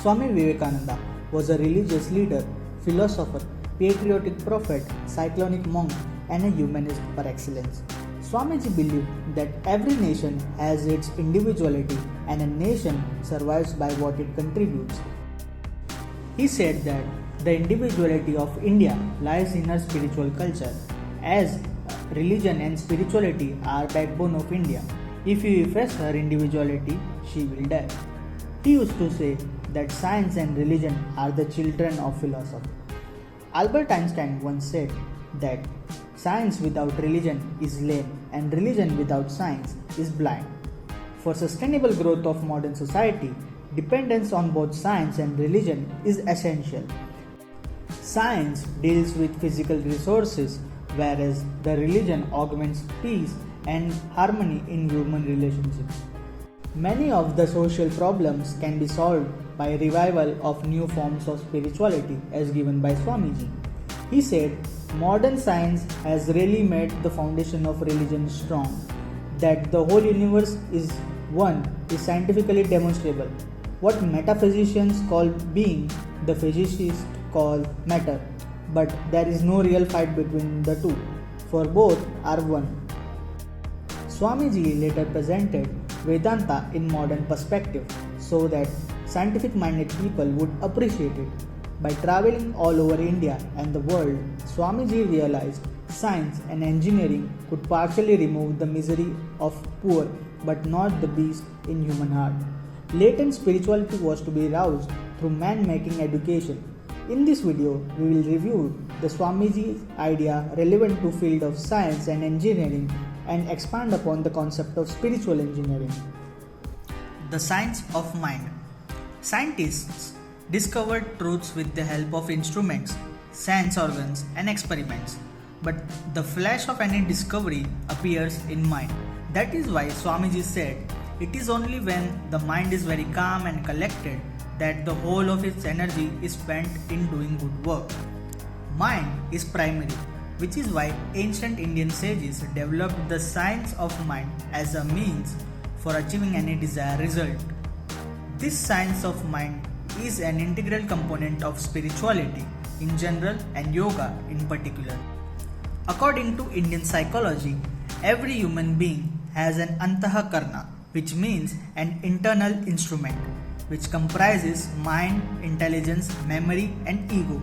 Swami Vivekananda was a religious leader, philosopher, patriotic prophet, cyclonic monk, and a humanist par excellence. Swamiji believed that every nation has its individuality and a nation survives by what it contributes. He said that the individuality of India lies in her spiritual culture, as religion and spirituality are backbone of India. If you efface her individuality, she will die. He used to say that science and religion are the children of philosophy. Albert Einstein once said that science without religion is lame and religion without science is blind. For sustainable growth of modern society, dependence on both science and religion is essential. Science deals with physical resources, whereas the religion augments peace and harmony in human relationships. Many of the social problems can be solved by revival of new forms of spirituality as given by Swamiji. He said, modern science has really made the foundation of religion strong. That the whole universe is one is scientifically demonstrable. What metaphysicians call being, the physicists call matter. But there is no real fight between the two, for both are one. Swamiji later presented Vedanta in modern perspective so that scientific minded people would appreciate it. By traveling all over India and the world, Swamiji realized science and engineering could partially remove the misery of poor but not the beast in human heart. Latent spirituality was to be roused through man-making education. In this video, we will review the Swamiji's idea relevant to field of science and engineering and expand upon the concept of spiritual engineering. The science of mind. Scientists discovered truths with the help of instruments, sense organs, and experiments. But the flash of any discovery appears in mind. That is why Swamiji said, it is only when the mind is very calm and collected that the whole of its energy is spent in doing good work. Mind is primary, which is why ancient Indian sages developed the science of mind as a means for achieving any desired result. This science of mind is an integral component of spirituality in general and yoga in particular. According to Indian psychology, every human being has an antahakarna, which means an internal instrument, which comprises mind, intelligence, memory, and ego.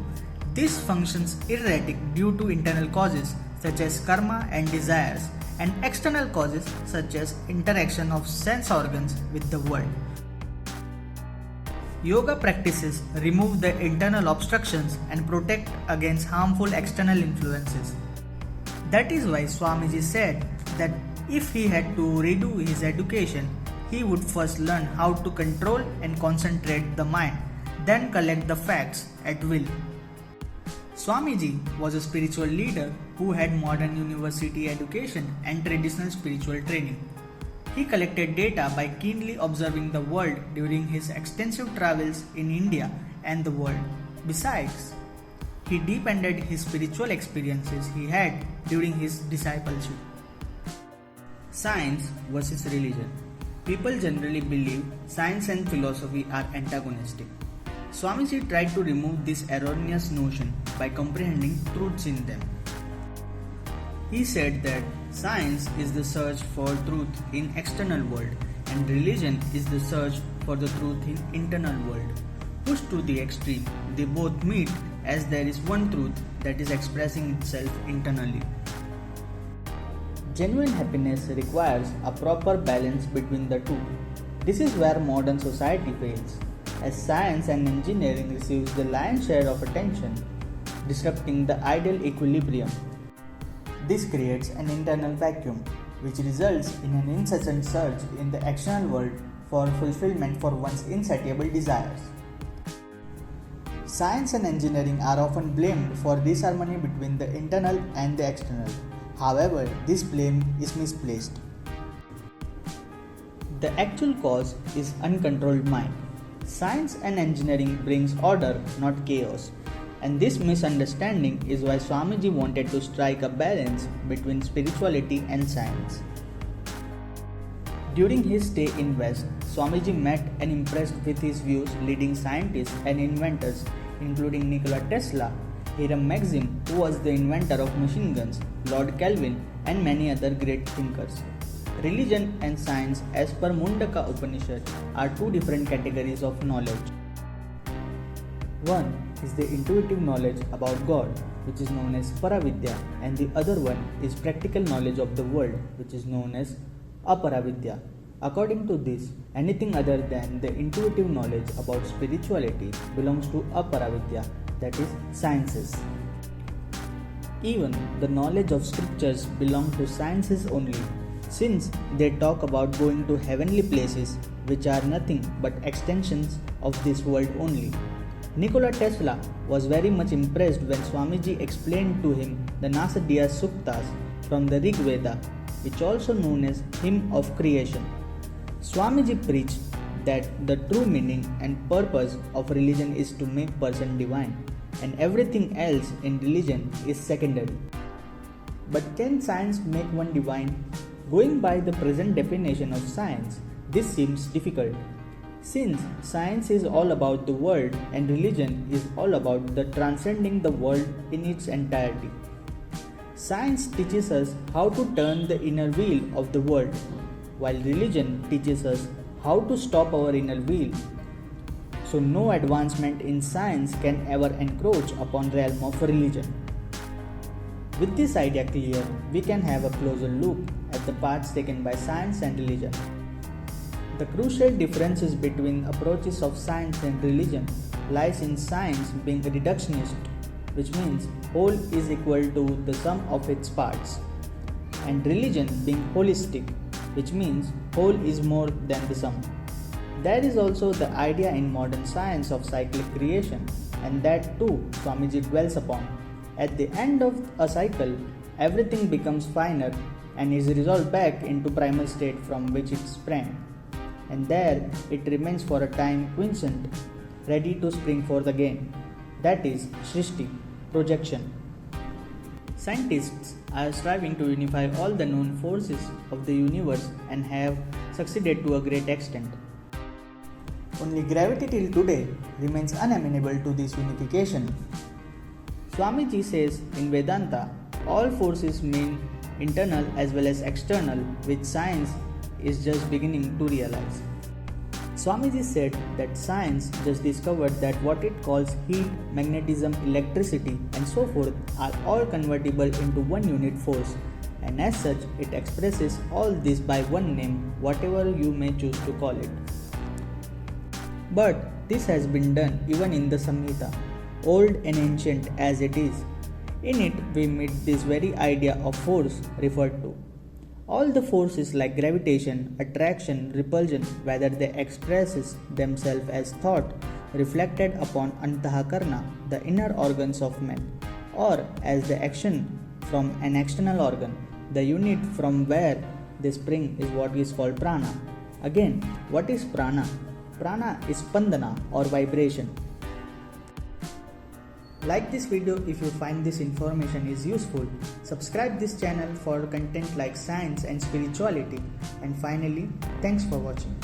This functions erratic due to internal causes such as karma and desires, and external causes such as interaction of sense organs with the world. Yoga practices remove the internal obstructions and protect against harmful external influences. That is why Swamiji said that if he had to redo his education, he would first learn how to control and concentrate the mind, then collect the facts at will. Swamiji was a spiritual leader who had modern university education and traditional spiritual training. He collected data by keenly observing the world during his extensive travels in India and the world. Besides, he deepened his spiritual experiences he had during his discipleship. Science versus religion. People generally believe science and philosophy are antagonistic. Swamiji tried to remove this erroneous notion by comprehending truths in them. He said that science is the search for truth in external world and religion is the search for the truth in internal world. Pushed to the extreme, they both meet as there is one truth that is expressing itself internally. Genuine happiness requires a proper balance between the two. This is where modern society fails, as science and engineering receives the lion's share of attention, disrupting the ideal equilibrium. This creates an internal vacuum, which results in an incessant search in the external world for fulfillment for one's insatiable desires. Science and engineering are often blamed for disharmony between the internal and the external. However, this blame is misplaced. The actual cause is uncontrolled mind. Science and engineering brings order, not chaos. And this misunderstanding is why Swamiji wanted to strike a balance between spirituality and science. During his stay in West, Swamiji met and impressed with his views leading scientists and inventors including Nikola Tesla, Hiram Maxim, who was the inventor of machine guns, Lord Kelvin, and many other great thinkers. Religion and science, as per Mundaka Upanishad, are two different categories of knowledge. One is the intuitive knowledge about God, which is known as Paravidya, and the other one is practical knowledge of the world, which is known as Aparavidya. According to this, anything other than the intuitive knowledge about spirituality belongs to Aparavidya, that is, sciences. Even the knowledge of scriptures belong to sciences only, since they talk about going to heavenly places which are nothing but extensions of this world only. Nikola Tesla was very much impressed when Swamiji explained to him the Nasadiya Suktas from the Rig Veda, which also known as Hymn of Creation. Swamiji preached that the true meaning and purpose of religion is to make person divine, and everything else in religion is secondary. But can science make one divine? Going by the present definition of science, this seems difficult. Since science is all about the world and religion is all about the transcending the world in its entirety. Science teaches us how to turn the inner wheel of the world, while religion teaches us how to stop our inner wheel. So no advancement in science can ever encroach upon the realm of religion. With this idea clear, we can have a closer look at the paths taken by science and religion. The crucial differences between approaches of science and religion lies in science being reductionist, which means whole is equal to the sum of its parts, and religion being holistic, which means whole is more than the sum. There is also the idea in modern science of cyclic creation, and that too Swamiji dwells upon. At the end of a cycle, everything becomes finer and is resolved back into primal state from which it sprang, and there it remains for a time quiescent, ready to spring forth again. That is Srishti, projection. Scientists are striving to unify all the known forces of the universe and have succeeded to a great extent. Only gravity till today remains unamenable to this unification. Swamiji says in Vedanta, all forces mean internal as well as external, which science is just beginning to realize. Swamiji said that science just discovered that what it calls heat, magnetism, electricity, and so forth are all convertible into one unit force, and as such it expresses all this by one name, whatever you may choose to call it. But this has been done even in the Samhita, old and ancient as it is. In it we meet this very idea of force referred to. All the forces like gravitation, attraction, repulsion, whether they express themselves as thought reflected upon Antahakarna, the inner organs of man, or as the action from an external organ, the unit from where they spring is what is called prana. Again, what is prana? Prana is spandana or vibration. Like this video if you find this information is useful. Subscribe this channel for content like science and spirituality. And finally, thanks for watching.